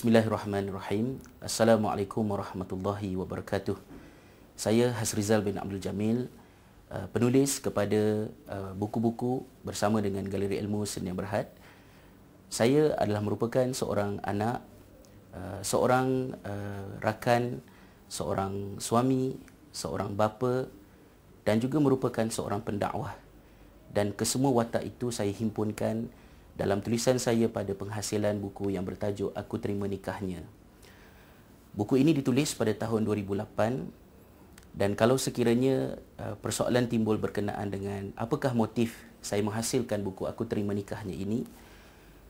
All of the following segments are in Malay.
Bismillahirrahmanirrahim. Assalamualaikum warahmatullahi wabarakatuh. Saya Hasrizal bin Abdul Jamil, penulis kepada buku-buku bersama dengan Galeri Ilmu Seni Berhad. Saya adalah merupakan seorang anak, seorang rakan, seorang suami, seorang bapa dan juga merupakan seorang pendakwah. Dan kesemua watak itu saya himpunkan dalam tulisan saya pada penghasilan buku yang bertajuk Aku Terima Nikahnya. Buku ini ditulis pada tahun 2008 dan kalau sekiranya persoalan timbul berkenaan dengan apakah motif saya menghasilkan buku Aku Terima Nikahnya ini,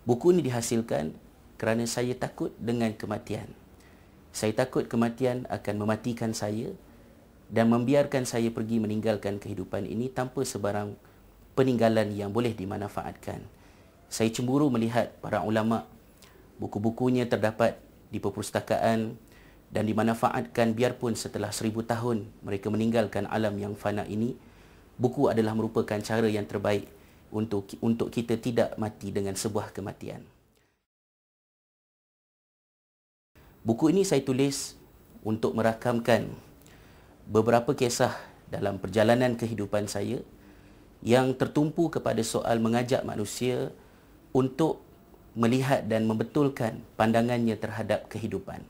buku ini dihasilkan kerana saya takut dengan kematian. Saya takut kematian akan mematikan saya dan membiarkan saya pergi meninggalkan kehidupan ini tanpa sebarang peninggalan yang boleh dimanfaatkan. Saya cemburu melihat para ulama, buku-bukunya terdapat di perpustakaan dan dimanfaatkan biarpun setelah 1000 tahun mereka meninggalkan alam yang fana ini. Buku adalah merupakan cara yang terbaik untuk kita tidak mati dengan sebuah kematian. Buku ini saya tulis untuk merakamkan beberapa kisah dalam perjalanan kehidupan saya yang tertumpu kepada soal mengajak manusia untuk melihat dan membetulkan pandangannya terhadap kehidupan.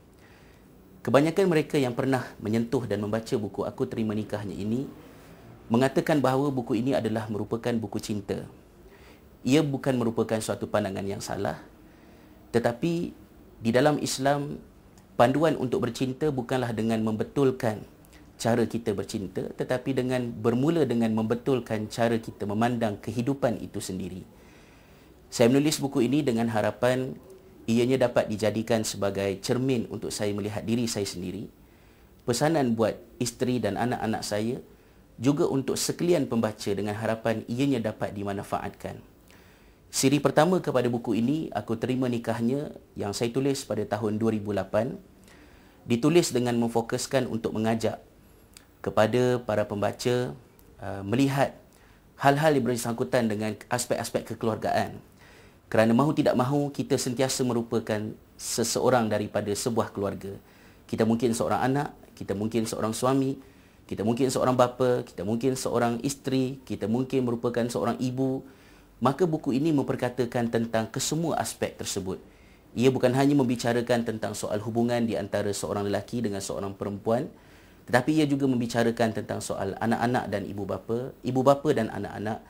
Kebanyakan mereka yang pernah menyentuh dan membaca buku Aku Terima Nikahnya ini mengatakan bahawa buku ini adalah merupakan buku cinta. Ia bukan merupakan suatu pandangan yang salah, tetapi di dalam Islam, panduan untuk bercinta bukanlah dengan membetulkan cara kita bercinta, tetapi dengan bermula dengan membetulkan cara kita memandang kehidupan itu sendiri. Saya menulis buku ini dengan harapan ianya dapat dijadikan sebagai cermin untuk saya melihat diri saya sendiri, pesanan buat isteri dan anak-anak saya, juga untuk sekalian pembaca dengan harapan ianya dapat dimanfaatkan. Siri pertama kepada buku ini, Aku Terima Nikahnya, yang saya tulis pada tahun 2008, ditulis dengan memfokuskan untuk mengajak kepada para pembaca melihat hal-hal yang bersangkutan dengan aspek-aspek kekeluargaan. Kerana mahu tidak mahu, kita sentiasa merupakan seseorang daripada sebuah keluarga. Kita mungkin seorang anak, kita mungkin seorang suami, kita mungkin seorang bapa, kita mungkin seorang isteri, kita mungkin merupakan seorang ibu. Maka buku ini memperkatakan tentang kesemua aspek tersebut. Ia bukan hanya membicarakan tentang soal hubungan di antara seorang lelaki dengan seorang perempuan, tetapi ia juga membicarakan tentang soal anak-anak dan ibu bapa dan anak-anak,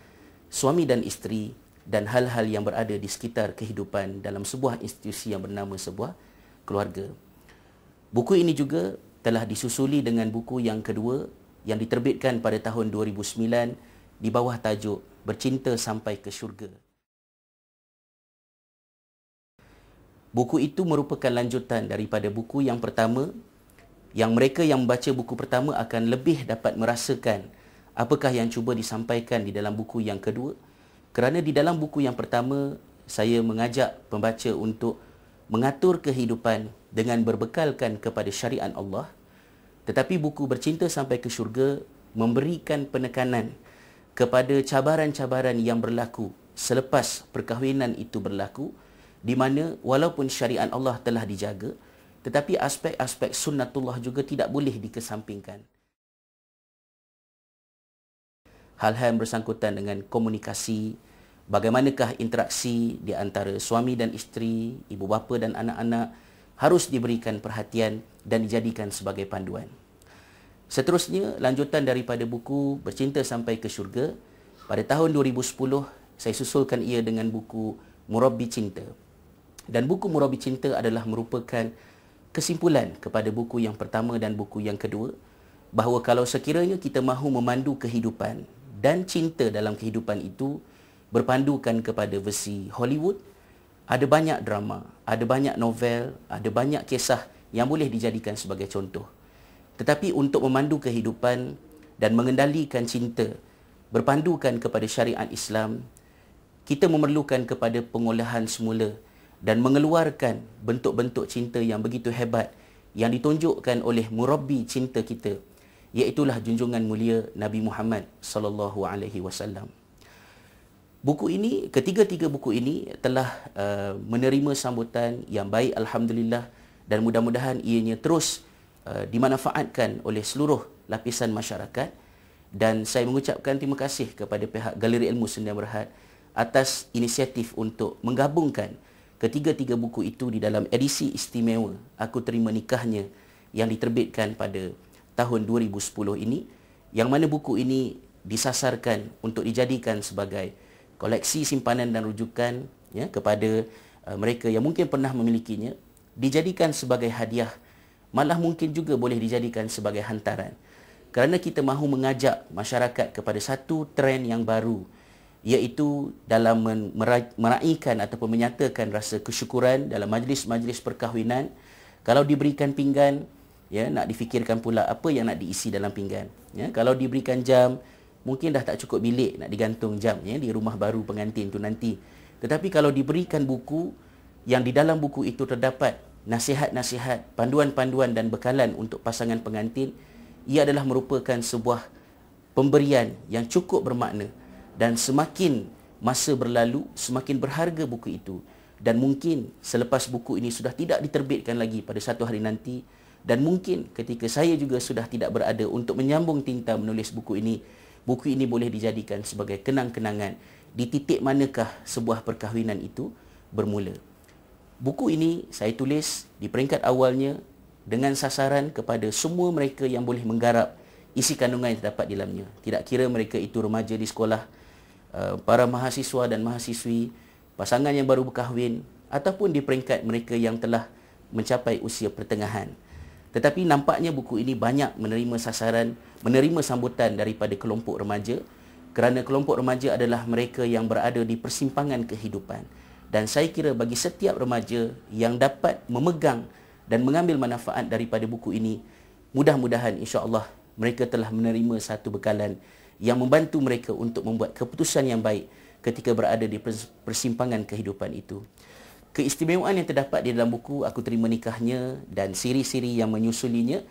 suami dan isteri, dan hal-hal yang berada di sekitar kehidupan dalam sebuah institusi yang bernama sebuah keluarga. Buku ini juga telah disusuli dengan buku yang kedua yang diterbitkan pada tahun 2009 di bawah tajuk Bercinta Sampai ke Syurga. Buku itu merupakan lanjutan daripada buku yang pertama, yang mereka yang membaca buku pertama akan lebih dapat merasakan apakah yang cuba disampaikan di dalam buku yang kedua. Kerana di dalam buku yang pertama, saya mengajak pembaca untuk mengatur kehidupan dengan berbekalkan kepada syariat Allah. Tetapi buku Bercinta Sampai ke Syurga memberikan penekanan kepada cabaran-cabaran yang berlaku selepas perkahwinan itu berlaku, di mana walaupun syariat Allah telah dijaga, tetapi aspek-aspek sunnatullah juga tidak boleh dikesampingkan. Hal-hal yang bersangkutan dengan komunikasi, bagaimanakah interaksi di antara suami dan isteri, ibu bapa dan anak-anak harus diberikan perhatian dan dijadikan sebagai panduan. Seterusnya, lanjutan daripada buku Bercinta Sampai ke Syurga, pada tahun 2010 saya susulkan ia dengan buku Murabbi Cinta. Dan buku Murabbi Cinta adalah merupakan kesimpulan kepada buku yang pertama dan buku yang kedua, bahawa kalau sekiranya kita mahu memandu kehidupan dan cinta dalam kehidupan itu berpandukan kepada versi Hollywood, ada banyak drama, ada banyak novel, ada banyak kisah yang boleh dijadikan sebagai contoh. Tetapi untuk memandu kehidupan dan mengendalikan cinta berpandukan kepada syariat Islam, kita memerlukan kepada pengolahan semula dan mengeluarkan bentuk-bentuk cinta yang begitu hebat yang ditunjukkan oleh murabbi cinta kita, iaitulah junjungan mulia Nabi Muhammad sallallahu alaihi wasallam. Buku ini, ketiga-tiga buku ini telah menerima sambutan yang baik, alhamdulillah, dan mudah-mudahan ianya terus dimanfaatkan oleh seluruh lapisan masyarakat. Dan saya mengucapkan terima kasih kepada pihak Galeri Ilmu Sdn Bhd atas inisiatif untuk menggabungkan ketiga-tiga buku itu di dalam edisi istimewa Aku Terima Nikahnya yang diterbitkan pada tahun 2010 ini, yang mana buku ini disasarkan untuk dijadikan sebagai koleksi simpanan dan rujukan ya, kepada mereka yang mungkin pernah memilikinya, dijadikan sebagai hadiah, malah mungkin juga boleh dijadikan sebagai hantaran. Kerana kita mahu mengajak masyarakat kepada satu trend yang baru, iaitu dalam meraihkan ataupun menyatakan rasa kesyukuran dalam majlis-majlis perkahwinan. Kalau diberikan pinggan, ya, nak difikirkan pula apa yang nak diisi dalam pinggan. Ya, kalau diberikan jam, mungkin dah tak cukup bilik nak digantung jam ya, di rumah baru pengantin tu nanti. Tetapi kalau diberikan buku, yang di dalam buku itu terdapat nasihat-nasihat, panduan-panduan dan bekalan untuk pasangan pengantin, ia adalah merupakan sebuah pemberian yang cukup bermakna. Dan semakin masa berlalu, semakin berharga buku itu. Dan mungkin selepas buku ini sudah tidak diterbitkan lagi pada satu hari nanti, dan mungkin ketika saya juga sudah tidak berada untuk menyambung tinta menulis buku ini boleh dijadikan sebagai kenang-kenangan di titik manakah sebuah perkahwinan itu bermula. Buku ini saya tulis di peringkat awalnya dengan sasaran kepada semua mereka yang boleh menggarap isi kandungan yang terdapat di dalamnya. Tidak kira mereka itu remaja di sekolah, para mahasiswa dan mahasiswi, pasangan yang baru berkahwin, ataupun di peringkat mereka yang telah mencapai usia pertengahan. Tetapi nampaknya buku ini banyak menerima sasaran, menerima sambutan daripada kelompok remaja, kerana kelompok remaja adalah mereka yang berada di persimpangan kehidupan. Dan saya kira bagi setiap remaja yang dapat memegang dan mengambil manfaat daripada buku ini, mudah-mudahan insya-Allah mereka telah menerima satu bekalan yang membantu mereka untuk membuat keputusan yang baik ketika berada di persimpangan kehidupan itu. Keistimewaan yang terdapat di dalam buku Aku Terima Nikahnya dan siri-siri yang menyusulinya,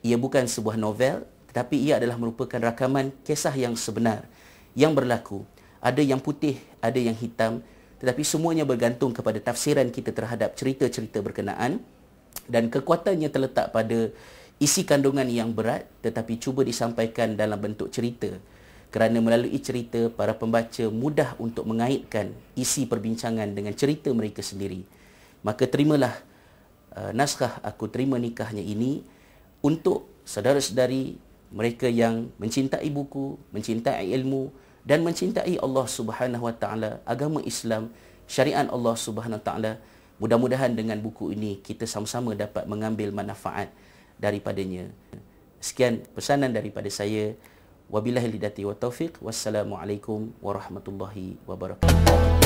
ia bukan sebuah novel, tetapi ia adalah merupakan rakaman kisah yang sebenar yang berlaku. Ada yang putih, ada yang hitam, tetapi semuanya bergantung kepada tafsiran kita terhadap cerita-cerita berkenaan, dan kekuatannya terletak pada isi kandungan yang berat tetapi cuba disampaikan dalam bentuk cerita. Kerana melalui cerita, para pembaca mudah untuk mengaitkan isi perbincangan dengan cerita mereka sendiri. Maka terimalah naskah Aku Terima Nikahnya ini untuk saudara-saudari mereka yang mencintai buku, mencintai ilmu dan mencintai Allah Subhanahu Wa Taala, agama Islam, syariat Allah Subhanahu Wa Taala. Mudah-mudahan dengan buku ini kita sama-sama dapat mengambil manfaat daripadanya. Sekian pesanan daripada saya. Wabillahi hidayah wa taufiq. Wassalamualaikum warahmatullahi wabarakatuh.